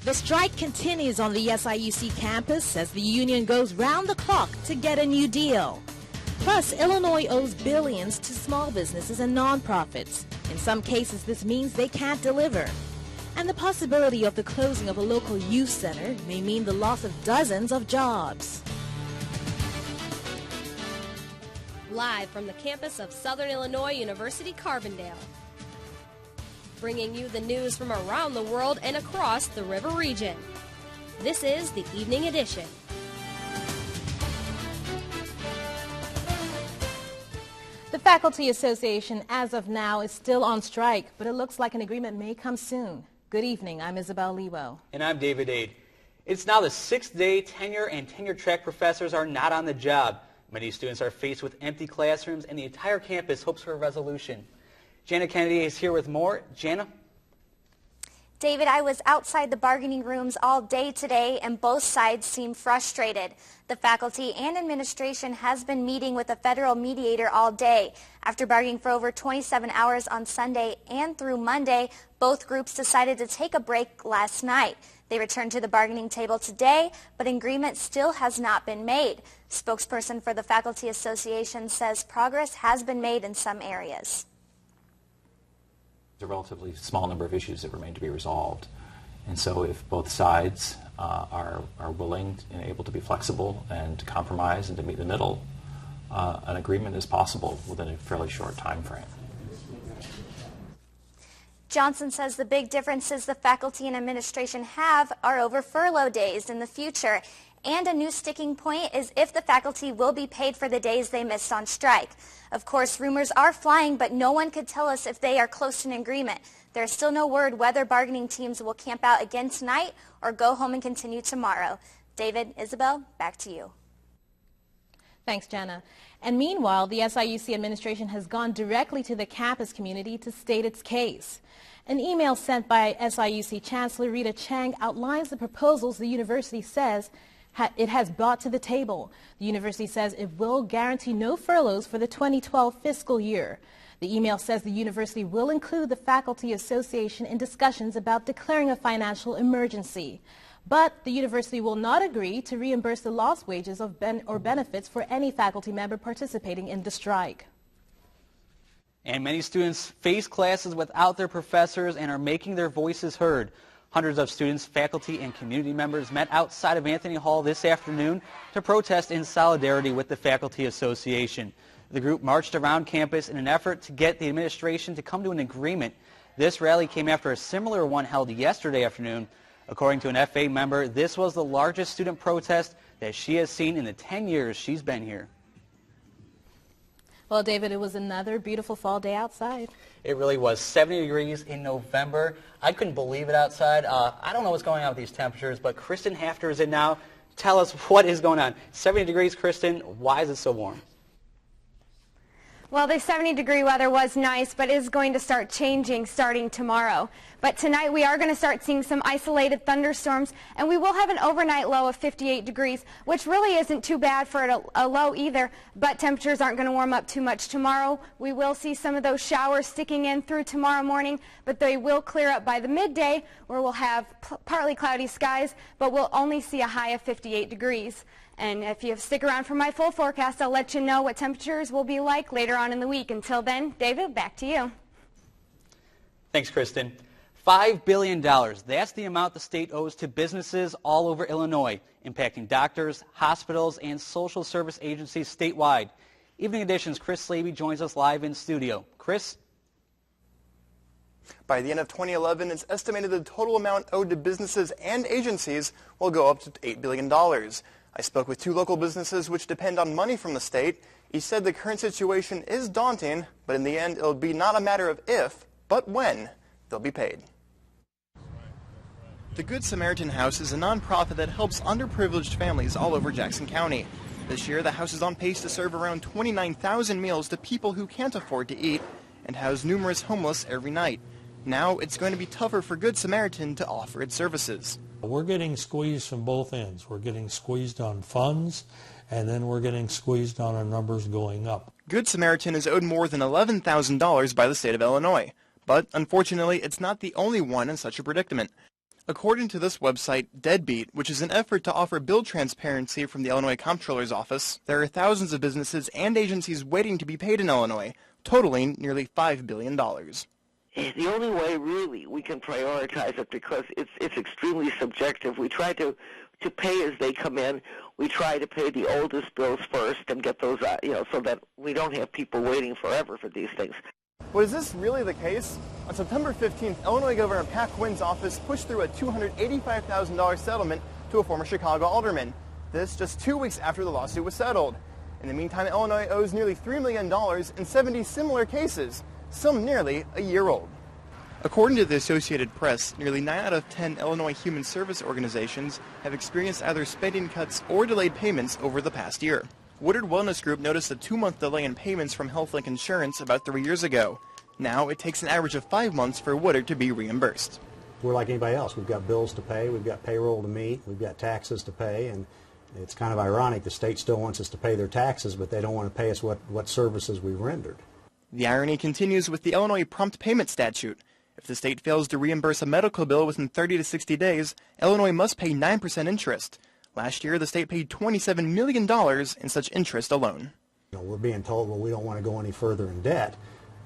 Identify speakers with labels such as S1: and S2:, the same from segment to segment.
S1: The strike continues on the SIUC campus as the union goes round the clock to get a new deal. Plus, Illinois owes billions to small businesses and nonprofits. In some cases, this means they can't deliver. And the possibility of the closing of a local youth center may mean the loss of dozens of jobs.
S2: Live from the campus of Southern Illinois University, Carbondale. Bringing you the news from around the world and across the river region. This is the Evening Edition.
S1: The Faculty Association, as of now, is still on strike, but it looks like an agreement may come soon. Good evening, I'm Isabel Lewo.
S3: And I'm David Aid. It's now the sixth day tenure and tenure-track professors are not on the job. Many students are faced with empty classrooms, and the entire campus hopes for a resolution. Jana Kennedy is here with more. Jana?
S4: David, I was outside the bargaining rooms all day today, and both sides seem frustrated. The faculty and administration has been meeting with a federal mediator all day. After bargaining for over 27 hours on Sunday and through Monday, both groups decided to take a break last night. They returned to the bargaining table today, but agreement still has not been made. Spokesperson for the Faculty Association says progress has been made in some areas.
S5: A relatively small number of issues that remain to be resolved, and so if both sides are willing and able to be flexible and to compromise and to meet in the middle, an agreement is possible within a fairly short time frame.
S4: Johnson says the big differences the faculty and administration have are over furlough days in the future. And a new sticking point is if the faculty will be paid for the days they missed on strike. Of course, rumors are flying, but no one could tell us if they are close to an agreement. There is still no word whether bargaining teams will camp out again tonight or go home and continue tomorrow. David, Isabel, back to you.
S1: Thanks, Jana. And meanwhile, the SIUC administration has gone directly to the campus community to state its case. An email sent by SIUC Chancellor Rita Chang outlines the proposals the university says it has brought to the table. The university says it will guarantee no furloughs for the 2012 fiscal year. The email says the university will include the Faculty Association in discussions about declaring a financial emergency. But the university will not agree to reimburse the lost wages or benefits for any faculty member participating in the strike.
S3: And many students face classes without their professors and are making their voices heard. Hundreds of students, faculty, and community members met outside of Anthony Hall this afternoon to protest in solidarity with the Faculty Association. The group marched around campus in an effort to get the administration to come to an agreement. This rally came after a similar one held yesterday afternoon. According to an FA member, this was the largest student protest that she has seen in the 10 years she's been here.
S1: Well, David, it was another beautiful fall day outside.
S3: It really was. 70 degrees in November. I couldn't believe it outside. I don't know what's going on with these temperatures, but Kristen Hafter is in now. Tell us what is going on. 70 degrees, Kristen. Why is it so warm?
S6: Well, the 70-degree weather was nice, but is going to start changing starting tomorrow. But tonight we are going to start seeing some isolated thunderstorms, and we will have an overnight low of 58 degrees, which really isn't too bad for a low either, but temperatures aren't going to warm up too much tomorrow. We will see some of those showers sticking in through tomorrow morning, but they will clear up by the midday, where we'll have partly cloudy skies, but we'll only see a high of 58 degrees. And if you stick around for my full forecast, I'll let you know what temperatures will be like later on in the week. Until then, David, back to you.
S3: Thanks, Kristen. $5 billion. That's the amount the state owes to businesses all over Illinois, impacting doctors, hospitals, and social service agencies statewide. Evening Edition's Chris Slaby joins us live in studio. Chris?
S7: By the end of 2011, it's estimated the total amount owed to businesses and agencies will go up to $8 billion. I spoke with two local businesses which depend on money from the state. He said the current situation is daunting, but in the end, it'll be not a matter of if, but when they'll be paid. The Good Samaritan House is a nonprofit that helps underprivileged families all over Jackson County. This year, the house is on pace to serve around 29,000 meals to people who can't afford to eat and house numerous homeless every night. Now, it's going to be tougher for Good Samaritan to offer its services.
S8: We're getting squeezed from both ends. We're getting squeezed on funds, and then we're getting squeezed on our numbers going up.
S7: Good Samaritan is owed more than $11,000 by the state of Illinois. But unfortunately, it's not the only one in such a predicament. According to this website, Deadbeat, which is an effort to offer bill transparency from the Illinois Comptroller's Office, there are thousands of businesses and agencies waiting to be paid in Illinois, totaling nearly $5 billion.
S9: The only way really we can prioritize it, because it's extremely subjective. We try to pay as they come in. We try to pay the oldest bills first and get those so that we don't have people waiting forever for these things.
S7: But is this really the case? On September 15th, Illinois Governor Pat Quinn's office pushed through a $285,000 settlement to a former Chicago alderman. This just 2 weeks after the lawsuit was settled. In the meantime, Illinois owes nearly $3 million in 70 similar cases, some nearly a year old. According to the Associated Press, nearly 9 out of 10 Illinois human service organizations have experienced either spending cuts or delayed payments over the past year. Woodard Wellness Group noticed a 2-month delay in payments from HealthLink Insurance about 3 years ago. Now it takes an average of 5 months for Woodard to be reimbursed.
S10: We're like anybody else. We've got bills to pay, we've got payroll to meet, we've got taxes to pay, and it's kind of ironic. The state still wants us to pay their taxes, but they don't want to pay us what services we've rendered.
S7: The irony continues with the Illinois prompt payment statute. If the state fails to reimburse a medical bill within 30 to 60 days, Illinois must pay 9% interest. Last year, the state paid $27 million in such interest alone.
S10: We're being told, well, we don't want to go any further in debt,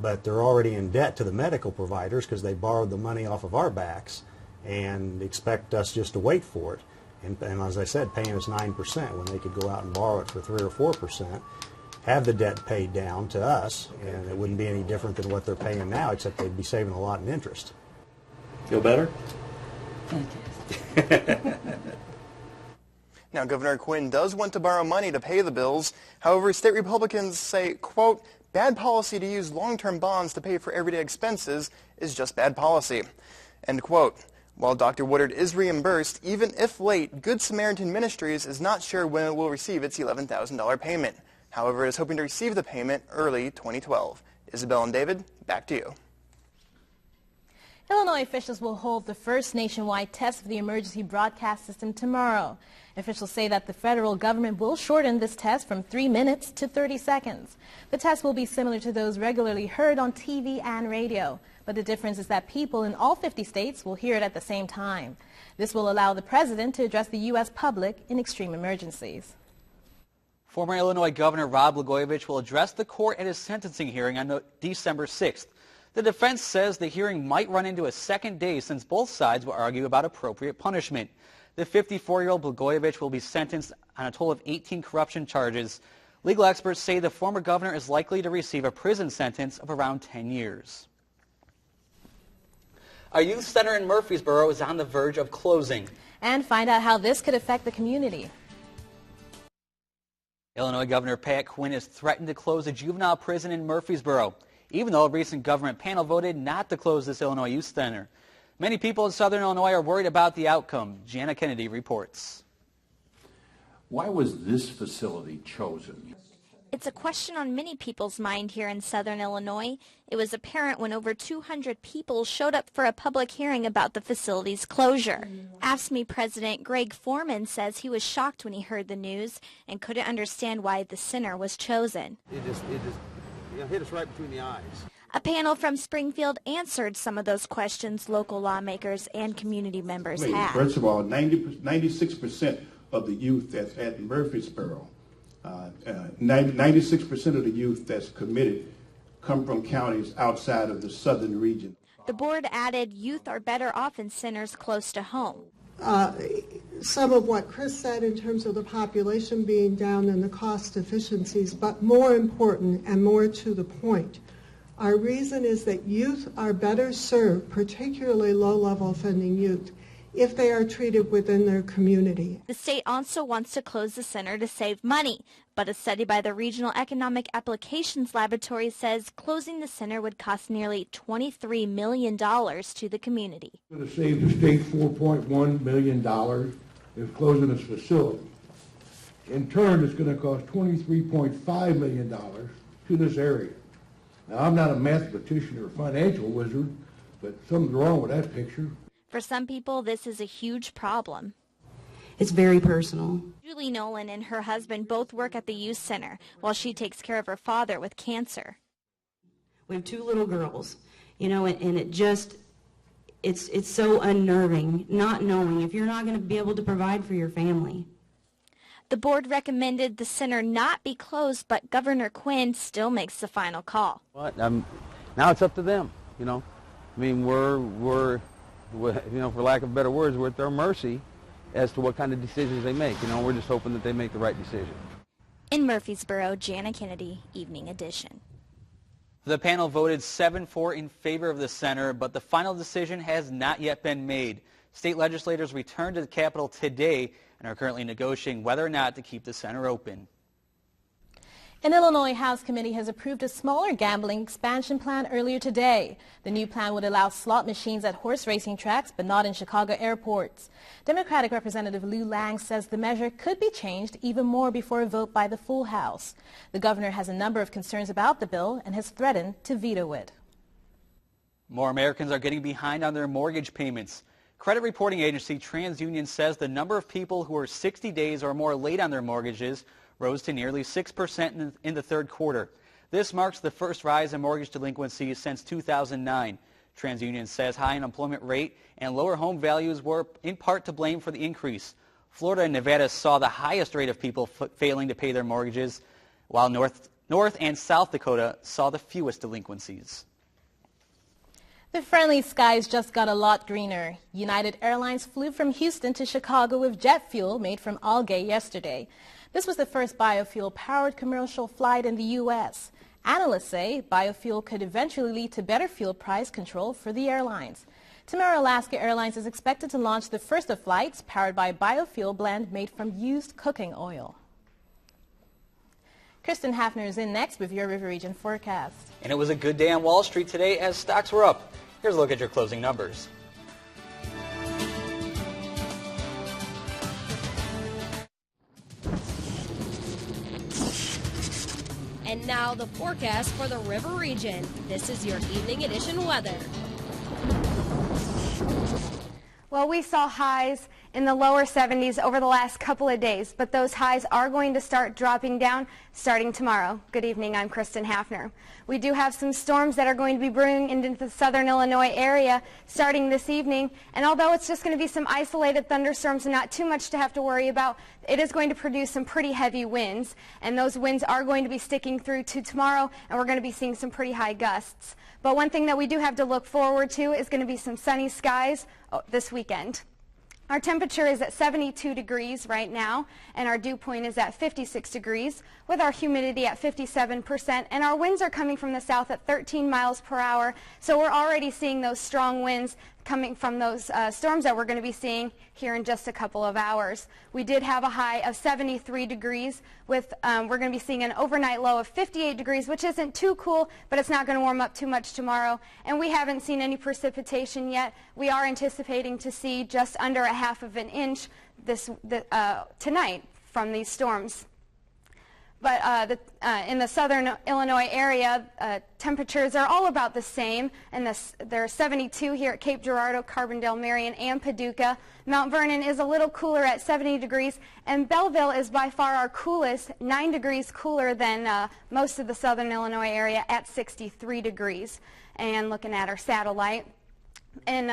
S10: but they're already in debt to the medical providers because they borrowed the money off of our backs and expect us just to wait for it. And as I said, paying us 9% when they could go out and borrow it for 3 or 4%, have the debt paid down to us, and it wouldn't be any different than what they're paying now, except they'd be saving a lot in interest.
S5: Feel better?
S7: Now, Governor Quinn does want to borrow money to pay the bills. However, state Republicans say, quote, bad policy to use long-term bonds to pay for everyday expenses is just bad policy, end quote. While Dr. Woodard is reimbursed, even if late, Good Samaritan Ministries is not sure when it will receive its $11,000 payment. However, it is hoping to receive the payment early 2012. Isabel and David, back to you.
S1: Illinois officials will hold the first nationwide test of the emergency broadcast system tomorrow. Officials say that the federal government will shorten this test from 3 minutes to 30 seconds. The test will be similar to those regularly heard on TV and radio, but the difference is that people in all 50 states will hear it at the same time. This will allow the president to address the U.S. public in extreme emergencies.
S3: Former Illinois Governor Rod Blagojevich will address the court at his sentencing hearing on December 6th. The defense says the hearing might run into a second day since both sides will argue about appropriate punishment. The 54-year-old Blagojevich will be sentenced on a total of 18 corruption charges. Legal experts say the former governor is likely to receive a prison sentence of around 10 years. A youth center in Murfreesboro is on the verge of closing.
S1: And find out how this could affect the community.
S3: Illinois Governor Pat Quinn has threatened to close a juvenile prison in Murfreesboro, even though a recent government panel voted not to close this Illinois Youth Center. Many people in southern Illinois are worried about the outcome. Jana Kennedy reports.
S11: Why was this facility chosen?
S4: It's a question on many people's mind here in southern Illinois. It was apparent when over 200 people showed up for a public hearing about the facility's closure. AFSCME President Greg Foreman says he was shocked when he heard the news and couldn't understand why the center was chosen.
S12: It just hit us right between the eyes.
S4: A panel from Springfield answered some of those questions local lawmakers and community members had.
S11: First of all, 96% of the youth that's at Murfreesboro, 96% of the youth that's committed come from counties outside of the southern region.
S4: The board added youth are better off in centers close to home.
S13: Some of what Chris said in terms of the population being down and the cost efficiencies, but more important and more to the point, our reason is that youth are better served, particularly low-level offending youth, if they are treated within their community.
S4: The state also wants to close the center to save money, but a study by the Regional Economic Applications Laboratory says closing the center would cost nearly $23 million to the community.
S11: It's going to save the state $4.1 million if closing this facility. In turn, it's going to cost $23.5 million to this area. Now, I'm not a mathematician or a financial wizard, but something's wrong with that picture.
S4: For some people, this is a huge problem.
S14: It's very personal.
S4: Julie Nolan and her husband both work at the youth center while she takes care of her father with cancer.
S14: We have 2 little girls, and it It's so unnerving, not knowing if you're not going to be able to provide for your family.
S4: The board recommended the center not be closed, but Governor Quinn still makes the final call.
S12: Now it's up to them, you know. I mean, we're, you know, for lack of better words, we're at their mercy as to what kind of decisions they make. You know, we're just hoping that they make the right decision.
S4: In Murfreesboro, Jana Kennedy, Evening Edition.
S3: The panel voted 7-4 in favor of the center, but the final decision has not yet been made. State legislators returned to the Capitol today and are currently negotiating whether or not to keep the center open.
S1: An Illinois House committee has approved a smaller gambling expansion plan earlier today. The new plan would allow slot machines at horse racing tracks, but not in Chicago airports. Democratic Representative Lou Lang says the measure could be changed even more before a vote by the full House. The governor has a number of concerns about the bill and has threatened to veto it.
S3: More Americans are getting behind on their mortgage payments. Credit reporting agency TransUnion says the number of people who are 60 days or more late on their mortgages rose to nearly 6% in the third quarter. This marks the first rise in mortgage delinquency since 2009. TransUnion says high unemployment rate and lower home values were in part to blame for the increase. Florida and Nevada saw the highest rate of people failing to pay their mortgages, while North and South Dakota saw the fewest delinquencies.
S1: The friendly skies just got a lot greener. United Airlines flew from Houston to Chicago with jet fuel made from algae yesterday. This was the first biofuel-powered commercial flight in the U.S. Analysts say biofuel could eventually lead to better fuel price control for the airlines. Tomorrow, Alaska Airlines is expected to launch the first of flights powered by a biofuel blend made from used cooking oil. Kristen Hafner is in next with your River Region forecast.
S3: And it was a good day on Wall Street today as stocks were up. Here's a look at your closing numbers.
S2: And now the forecast for the River Region. This is your Evening Edition weather.
S6: Well, we saw highs in the lower 70s over the last couple of days, but those highs are going to start dropping down starting tomorrow. Good evening, I'm Kristen Hafner. We do have some storms that are going to be brewing into the southern Illinois area starting this evening, and although it's just going to be some isolated thunderstorms and not too much to have to worry about, it is going to produce some pretty heavy winds, and those winds are going to be sticking through to tomorrow, and we're going to be seeing some pretty high gusts. But one thing that we do have to look forward to is going to be some sunny skies this weekend. Our temperature is at 72 degrees right now, and our dew point is at 56 degrees, with our humidity at 57%, and our winds are coming from the south at 13 miles per hour, so we're already seeing those strong winds coming from those storms that we're going to be seeing here in just a couple of hours. We did have a high of 73 degrees with, we're going to be seeing an overnight low of 58 degrees, which isn't too cool, but it's not going to warm up too much tomorrow. And we haven't seen any precipitation yet. We are anticipating to see just under a half of an inch tonight from these storms. But in the southern Illinois area, temperatures are all about the same, and there are 72 here at Cape Girardeau, Carbondale, Marion, and Paducah. Mount Vernon is a little cooler at 70 degrees, and Belleville is by far our coolest, 9 degrees cooler than most of the southern Illinois area at 63 degrees. And looking at our satellite, in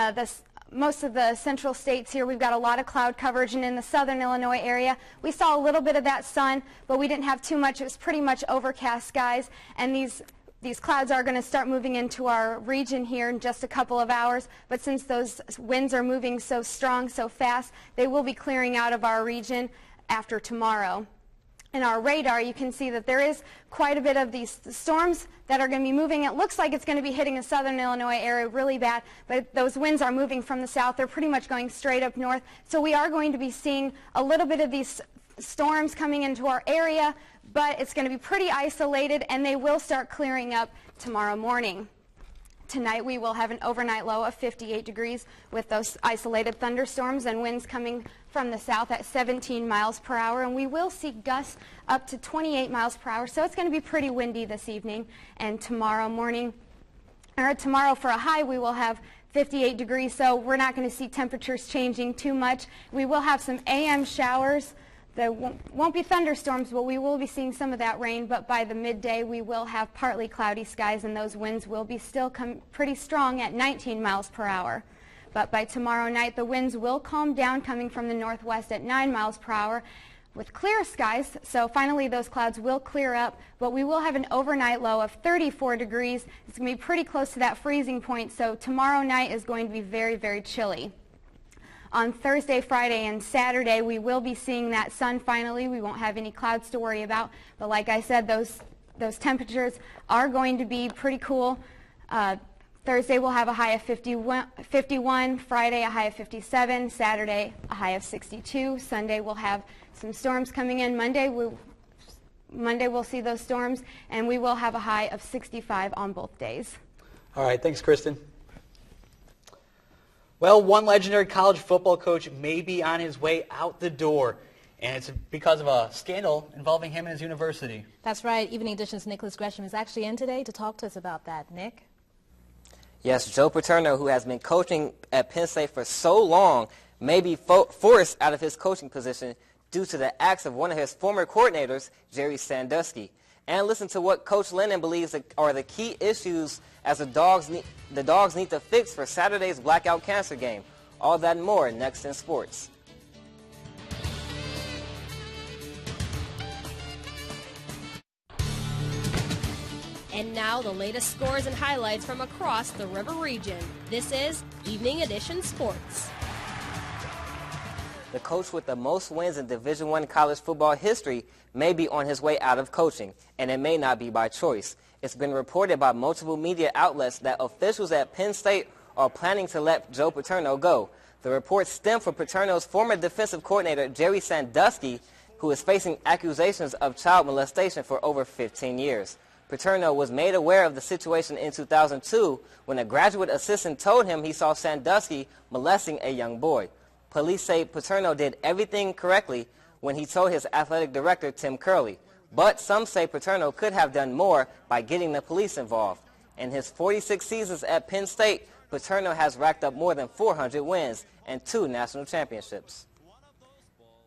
S6: most of the central states here, we've got a lot of cloud coverage, and in the southern Illinois area, we saw a little bit of that sun, but we didn't have too much. It was pretty much overcast skies, and these clouds are going to start moving into our region here in just a couple of hours, but since those winds are moving so strong, so fast, they will be clearing out of our region after tomorrow. In our radar, you can see that there is quite a bit of these storms that are going to be moving. It looks like it's going to be hitting the southern Illinois area really bad, but those winds are moving from the south. They're pretty much going straight up north. So we are going to be seeing a little bit of these storms coming into our area, but it's going to be pretty isolated, and they will start clearing up tomorrow morning. Tonight we will have an overnight low of 58 degrees with those isolated thunderstorms and winds coming from the south at 17 miles per hour, and we will see gusts up to 28 miles per hour, so it's going to be pretty windy this evening. And tomorrow for a high, we will have 58 degrees, so we're not going to see temperatures changing too much. We will have some AM showers. There won't be thunderstorms, but we will be seeing some of that rain, but by the midday we will have partly cloudy skies, and those winds will be still pretty strong at 19 miles per hour. But by tomorrow night, the winds will calm down, coming from the northwest at 9 miles per hour with clear skies. So finally those clouds will clear up, but we will have an overnight low of 34 degrees. It's going to be pretty close to that freezing point, so tomorrow night is going to be very, very chilly. On Thursday, Friday, and Saturday, we will be seeing that sun finally. We won't have any clouds to worry about, but like I said, those temperatures are going to be pretty cool. Thursday we'll have a high of 51, Friday a high of 57, Saturday a high of 62, Sunday we'll have some storms coming in. Monday we'll see those storms, and we will have a high of 65 on both days.
S3: All right, thanks, Kristen. Well, one legendary college football coach may be on his way out the door, and it's because of a scandal involving him and his university.
S1: That's right. Evening Edition's Nicholas Gresham is actually in today to talk to us about that. Nick?
S15: Yes, Joe Paterno, who has been coaching at Penn State for so long, may be forced out of his coaching position due to the acts of one of his former coordinators, Jerry Sandusky. And listen to what Coach Lennon believes are the key issues as the Dogs need to fix for Saturday's Blackout Cancer game. All that and more next in sports.
S2: And now the latest scores and highlights from across the River region. This is Evening Edition Sports.
S15: The coach with the most wins in Division I college football history may be on his way out of coaching, and it may not be by choice. It's been reported by multiple media outlets that officials at Penn State are planning to let Joe Paterno go. The reports stem from Paterno's former defensive coordinator, Jerry Sandusky, who is facing accusations of child molestation for over 15 years. Paterno was made aware of the situation in 2002 when a graduate assistant told him he saw Sandusky molesting a young boy. Police say Paterno did everything correctly when he told his athletic director, Tim Curley. But some say Paterno could have done more by getting the police involved. In his 46 seasons at Penn State, Paterno has racked up more than 400 wins and 2 national championships.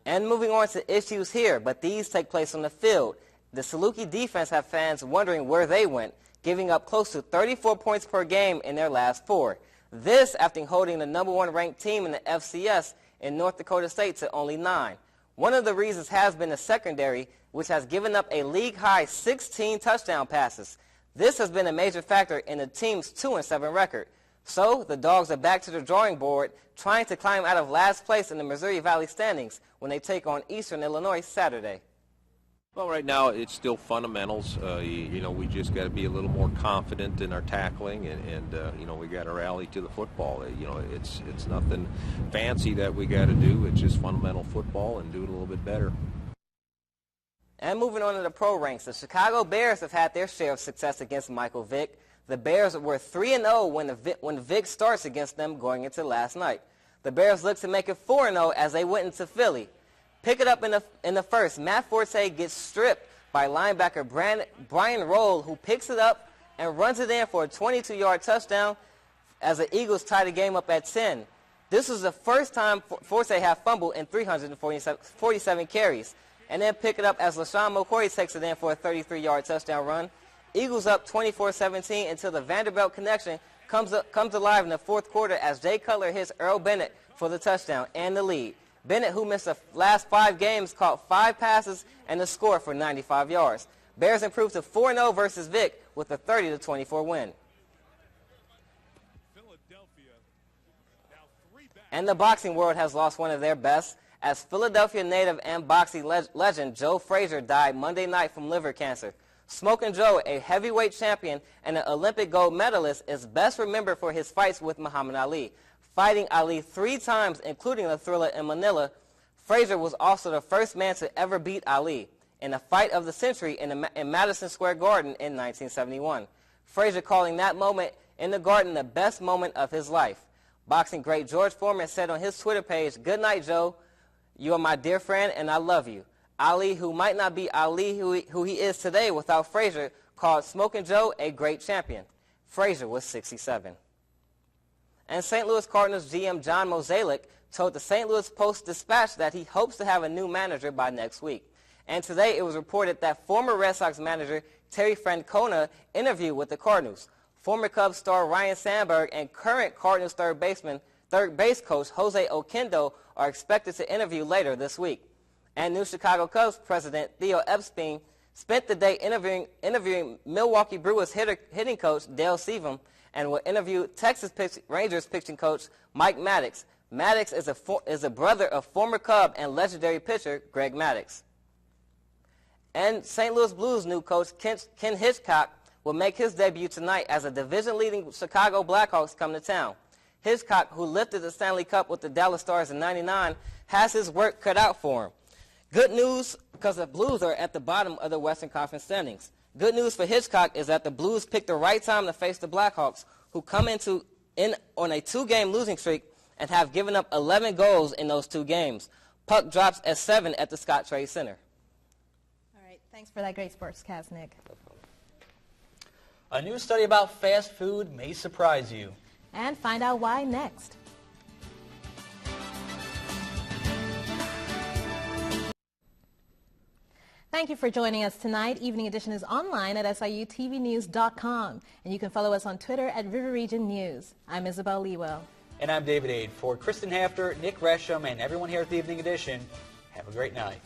S15: And moving on to issues here, but these take place on the field. The Saluki defense have fans wondering where they went, giving up close to 34 points per game in their last 4. This after holding the #1 ranked team in the FCS in North Dakota State to only 9. One of the reasons has been the secondary, which has given up a league-high 16 touchdown passes. This has been a major factor in the team's 2-7 record. So the Dogs are back to the drawing board, trying to climb out of last place in the Missouri Valley standings when they take on Eastern Illinois Saturday.
S16: Well, right now it's still fundamentals. We just got to be a little more confident in our tackling, and we got to rally to the football. It's nothing fancy that we got to do. It's just fundamental football and do it a little bit better.
S15: And moving on to the pro ranks, the Chicago Bears have had their share of success against Michael Vick. The Bears were 3-0 when Vick starts against them going into last night. The Bears look to make it 4-0 as they went into Philly. Pick it up in the first. Matt Forte gets stripped by linebacker Brian Roll, who picks it up and runs it in for a 22-yard touchdown as the Eagles tie the game up at 10. This was the first time Forte had fumbled in 347 carries. And then pick it up as LaShawn McCoy takes it in for a 33-yard touchdown run. Eagles up 24-17 until the Vanderbilt connection comes alive in the fourth quarter as Jay Cutler hits Earl Bennett for the touchdown and the lead. Bennett, who missed the last 5 games, caught 5 passes and the score for 95 yards. Bears improved to 4-0 versus Vick with a 30-24 win. And the boxing world has lost one of their best, as Philadelphia native and boxing legend Joe Frazier died Monday night from liver cancer. Smokin' Joe, a heavyweight champion and an Olympic gold medalist, is best remembered for his fights with Muhammad Ali. Fighting Ali 3 times, including the Thriller in Manila, Frazier was also the first man to ever beat Ali in a fight of the century in Madison Square Garden in 1971. Frazier calling that moment in the Garden the best moment of his life. Boxing great George Foreman said on his Twitter page, "Good night, Joe. You are my dear friend, and I love you." Ali, who might not be Ali who he is today without Frazier, called Smokin' Joe a great champion. Frazier was 67. And St. Louis Cardinals GM John Mozeliak told the St. Louis Post-Dispatch that he hopes to have a new manager by next week. And today it was reported that former Red Sox manager Terry Francona interviewed with the Cardinals. Former Cubs star Ryan Sandberg and current Cardinals third baseman third base coach Jose Oquendo are expected to interview later this week. And new Chicago Cubs president Theo Epstein spent the day interviewing Milwaukee Brewers hitting coach Dale Steven and will interview Texas Rangers pitching coach Mike Maddox. Maddox is a brother of former Cub and legendary pitcher Greg Maddox. And St. Louis Blues new coach Ken Hitchcock will make his debut tonight as a division-leading Chicago Blackhawks come to town. Hitchcock, who lifted the Stanley Cup with the Dallas Stars in '99, has his work cut out for him. Good news, because the Blues are at the bottom of the Western Conference standings. Good news for Hitchcock is that the Blues picked the right time to face the Blackhawks, who come in on a 2-game losing streak and have given up 11 goals in those 2 games. Puck drops at 7 at the Scott Trade Center.
S1: All right, thanks for that great sportscast, Nick.
S3: A new study about fast food may surprise you.
S1: And find out why next. Thank you for joining us tonight. Evening Edition is online at siutvnews.com, and you can follow us on Twitter at River Region News. I'm Isabel Lewell.
S3: And I'm David Aid. For Kristen Hafter, Nick Resham, and everyone here at the Evening Edition, have a great night.